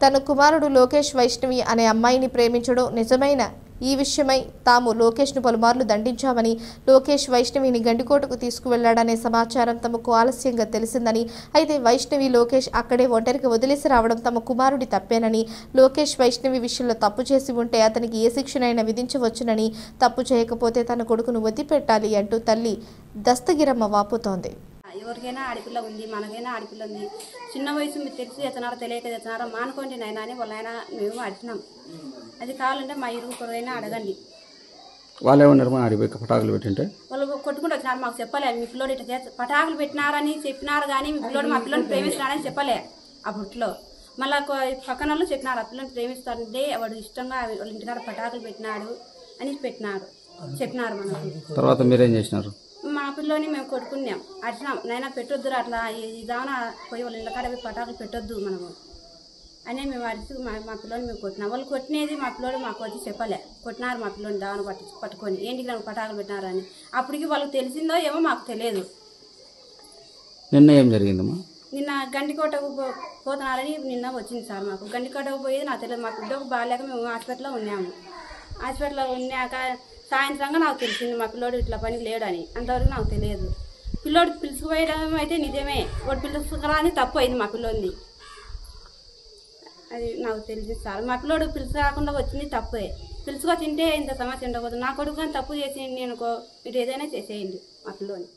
తన కుమారుడు లోకేష్ వైష్ణవి అనే అమ్మాయిని ప్రేమించడం నిజమైన ఈ విషయమై తాము లోకేష్ను పలుమార్లు దండించామని, లోకేష్ వైష్ణవిని గండికోటకు తీసుకువెళ్లాడనే సమాచారం తమకు ఆలస్యంగా తెలిసిందని, అయితే వైష్ణవి లోకేష్ అక్కడే ఒంటరికి వదిలేసి రావడం తమ కుమారుడి తప్పేనని, లోకేష్ వైష్ణవి విషయంలో తప్పు చేసి ఉంటే అతనికి ఏ శిక్షనైనా విధించవచ్చునని, తప్పు చేయకపోతే తన కొడుకును వదిలిపెట్టాలి అంటూ తల్లి దస్తగిరమ్మ వాపోతోంది. ఎవరికైనా ఆడపిల్ల ఉంది, మనకైనా ఆడపిల్ల ఉంది. చిన్న వయసు మీరు తెలిసి తెచ్చినారో తెలియక తెచ్చినారో మానుకోండి నాయన అని వాళ్ళ ఆయన మేము అడిగినాం. అది కావాలంటే మా ఇరుగు పొరుగైనా అడగండి. వాళ్ళు ఏమన్నారు? ఆడిపోయి పటాకులు పెట్టింటే వాళ్ళు కొట్టుకుంటూ వచ్చినారు. మాకు చెప్పలే మీ పిల్లోడు ఇట్లా పటాకులు పెట్టినారని చెప్పినారు, కానీ మీ పిల్లోడు మా పిల్లని ప్రేమిస్తున్నాడని చెప్పలే. అప్పట్లో మళ్ళీ పక్కన వాళ్ళు చెప్పినారు ఆ పిల్లని ప్రేమిస్తారంటే వాడు ఇష్టంగా వాళ్ళ ఇంటికాడ పటాకులు పెట్టినాడు అని చెప్పినారు మనకు. తర్వాత మీరేం చేసినారు? మా పిల్లోని మేము కొట్టుకున్నాం, అడిచినాం, నైనా పెట్టొద్దురు అట్లా ఇదానా పోయి వాళ్ళ ఇళ్ళకాడ పోయి పటాకులు పెట్టొద్దు మనము అని మేము అడిచి మా పిల్లోని మేము కొట్టినాం. వాళ్ళు కొట్టినది మా పిల్లోడు మాకు వచ్చి చెప్పలే. కొట్టినారు మా పిల్లోని దావన పట్టుకొని ఏంటి పటాకులు పెట్టినారు అని. అప్పటికి వాళ్ళకి తెలిసిందో ఏమో మాకు తెలియదు. నిన్న ఏం జరిగిందమ్మా? నిన్న గండికోటకు పోతున్నారని నిన్న వచ్చింది సార్. మాకు గండికోటకు పోయేది నాకు తెలియదు. మాకు బిడ్డకు బాగాలేక మేము హాస్పిటల్లో ఉన్నాము. హాస్పిటల్లో ఉన్నాక సాయంత్రంగా నాకు తెలిసింది మా పిల్లోడు ఇట్లా పని లేడని. అంతవరకు నాకు తెలియదు. పిల్లోడు పిలుచుకుపోయడం అయితే నిజమే, వాడు పిలుచుకురాని తప్పు అయింది మా పిల్లోని. అది నాకు తెలిసింది సార్. మా పిల్లోడు పిలుచుకురాకుండా వచ్చింది తప్పే. పిలుచుకొచ్చింటే ఇంత సమస్య ఉండకూడదు. నా కొడుకు కానీ తప్పు చేసి నేను మీరు ఏదైనా చేసేయండి మా పిల్లోని.